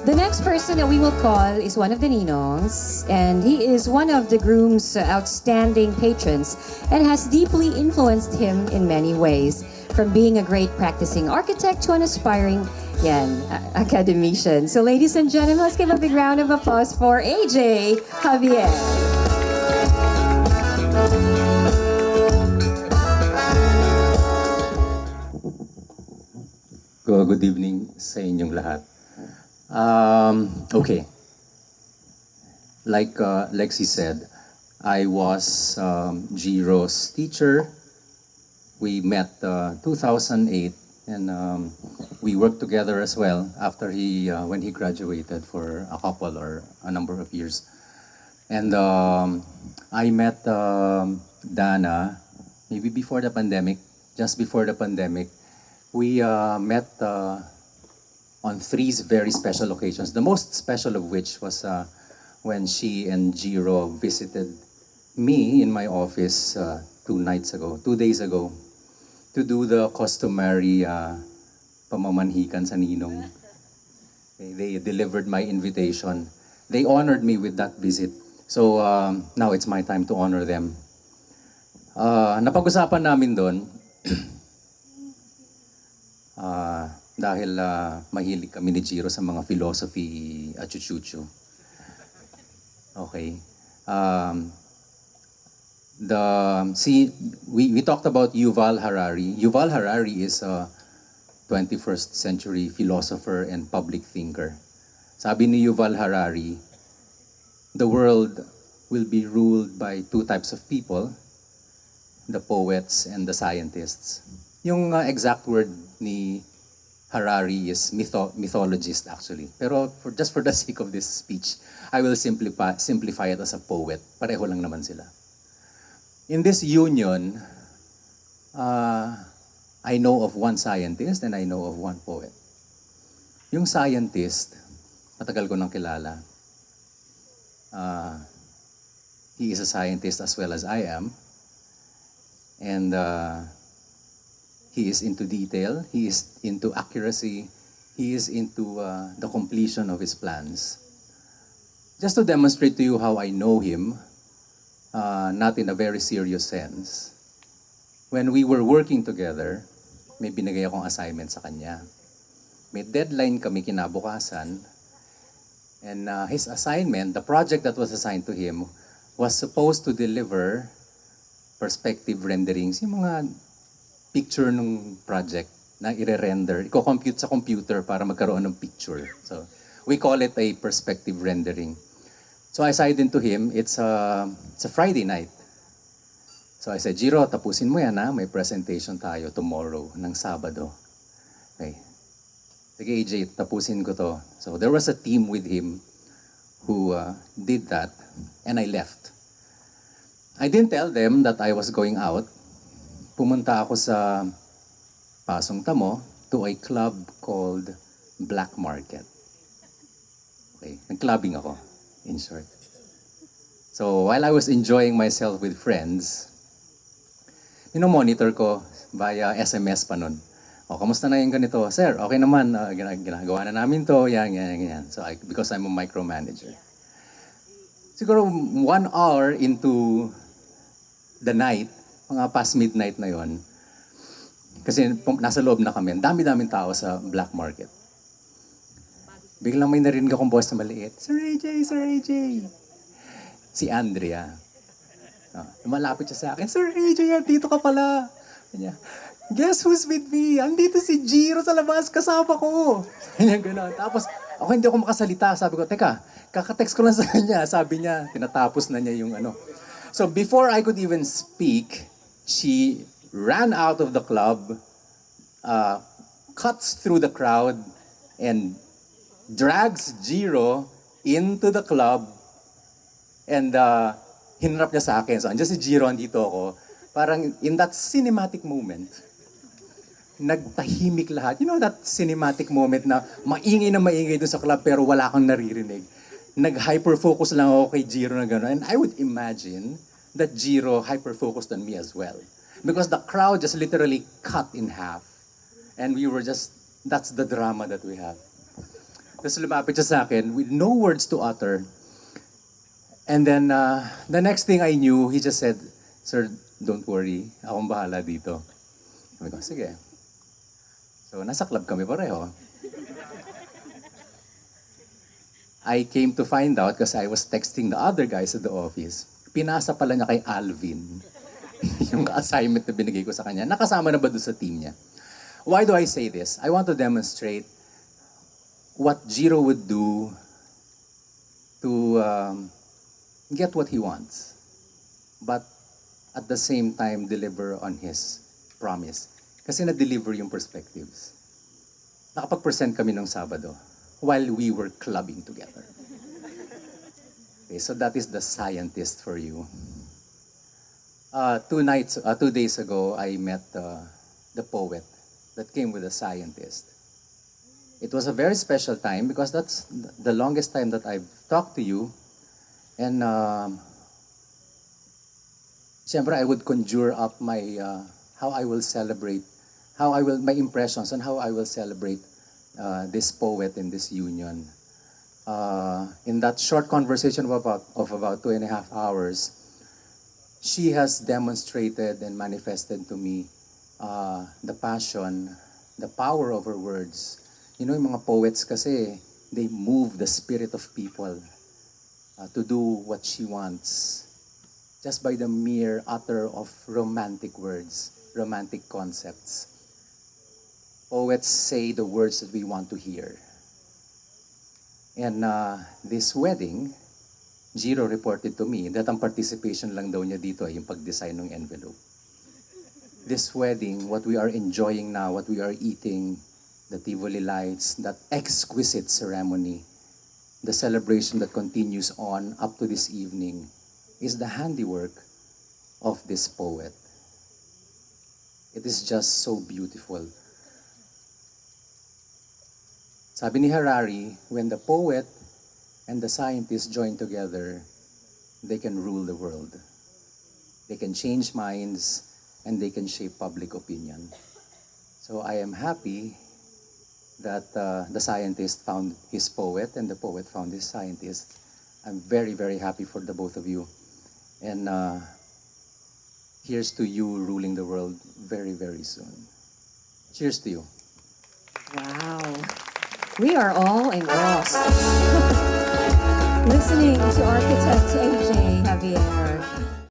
The next person that we will call is one of the Ninongs, and he is one of the groom's outstanding patrons and has deeply influenced him in many ways, from being a great practicing architect to an aspiring academician. So ladies and gentlemen, let's give a big round of applause for AJ Javier. Good evening sa inyong lahat. Okay. Like Lexi said, I was Jiro's teacher. We met 2008 and we worked together as well after when he graduated for a couple or a number of years. And I met Dana maybe before the pandemic, just before the pandemic. We met on three very special occasions. The most special of which was when she and Jiro visited me in my office 2 days ago, to do the customary pamamanhikan sa ninong. They delivered my invitation. They honored me with that visit. So now it's my time to honor them. Napag-usapan namin doon, dahil mahilig kami ni Jiro sa mga philosophy at chuchuchu. Okay. We talked about Yuval Harari. Yuval Harari is a 21st century philosopher and public thinker. Sabi ni Yuval Harari, the world will be ruled by two types of people, the poets and the scientists. Yung exact word ni Harari is mythologist actually. Pero just for the sake of this speech, I will simplify it as a poet. Pareho lang naman sila. In this union, I know of one scientist and I know of one poet. Yung scientist, matagal ko nang kilala. He is a scientist as well as I am. And he is into detail, he is into accuracy, he is into the completion of his plans. Just to demonstrate to you how I know him, not in a very serious sense, when we were working together, may binigay akong assignment sa kanya. May deadline kami kinabukasan, and his assignment, the project that was assigned to him, was supposed to deliver perspective renderings, yung mga picture ng project na i-render, i-compute sa computer para magkaroon ng picture. So, we call it a perspective rendering. So, I signed into him, it's a Friday night. So, I said, Jiro, tapusin mo yan ha, may presentation tayo tomorrow ng Sabado. Okay. Sige, AJ, tapusin ko to. So, there was a team with him who did that, and I left. I didn't tell them that I was going out. Pumunta ako sa Pasong Tamo to a club called Black Market. Okay, nag-clubbing ako, in short. So while I was enjoying myself with friends, monitor ko via SMS pa nun. O, kamusta na yung ganito? Sir, okay naman, ginagawa na namin to, yan. So because I'm a micromanager. Siguro 1 hour into the night, mga past midnight na yon, kasi nasa loob na kami, dami-daming tao sa Black Market. Biglang may narinig akong boss na maliit, Sir AJ! Si Andrea. Malapit siya sa akin, Sir AJ, dito ka pala. Kanya, guess who's with me? Andito si Jiro sa labas, kasama ko. Kanya gano'n. Tapos, ako hindi ako makasalita. Sabi ko, teka, kakatext ko lang sa kanya. Sabi niya, tinatapos na niya yung ano. So before I could even speak, she ran out of the club, cuts through the crowd, and drags Jiro into the club, and hinarap niya sa akin. So, andyan si Jiro, andito ako. Parang in that cinematic moment, nagtahimik lahat. You know that cinematic moment na maingay doon sa club pero wala kang naririnig. Nag-hyper-focus lang ako kay Jiro na gano'n. And I would imagine that Jiro hyper-focused on me as well. Because the crowd just literally cut in half. And we were just, that's the drama that we have. Tapos lumapit siya sa akin with no words to utter. And then, the next thing I knew, he just said, "Sir, don't worry. Akong bahala dito." Sabi ko, sige. So, nasa club kami pareho. I came to find out because I was texting the other guys at the office. Pinasa pala niya kay Alvin yung assignment na binigay ko sa kanya. Nakasama na ba doon sa team niya? Why do I say this? I want to demonstrate what Jiro would do to get what he wants, but at the same time deliver on his promise. Kasi na-deliver yung perspectives. Nakapag-present kami nung Sabado while we were clubbing together. Okay, so that is the scientist for you. 2 days ago, I met the poet that came with the scientist. It was a very special time because that's the longest time that I've talked to you. And siyempre, I would conjure up my how I will celebrate, my impressions on how I will celebrate this poet in this union. In that short conversation of about 2.5 hours, she has demonstrated and manifested to me the passion, the power of her words. You know, yung mga poets kasi, they move the spirit of people to do what she wants just by the mere utter of romantic words, romantic concepts. Poets say the words that we want to hear. And this wedding, Jiro reported to me that ang participation lang daw niya dito ay yung pag-design ng envelope. This wedding, what we are enjoying now, what we are eating, the Tivoli lights, that exquisite ceremony, the celebration that continues on up to this evening, is the handiwork of this poet. It is just so beautiful. Sabi ni Harari, when the poet and the scientist join together, they can rule the world. They can change minds and they can shape public opinion. So I am happy that the scientist found his poet and the poet found his scientist. I'm very, very happy for the both of you. And here's to you ruling the world very, very soon. Cheers to you. Wow. We are all engrossed. Listening to architect AJ Javier.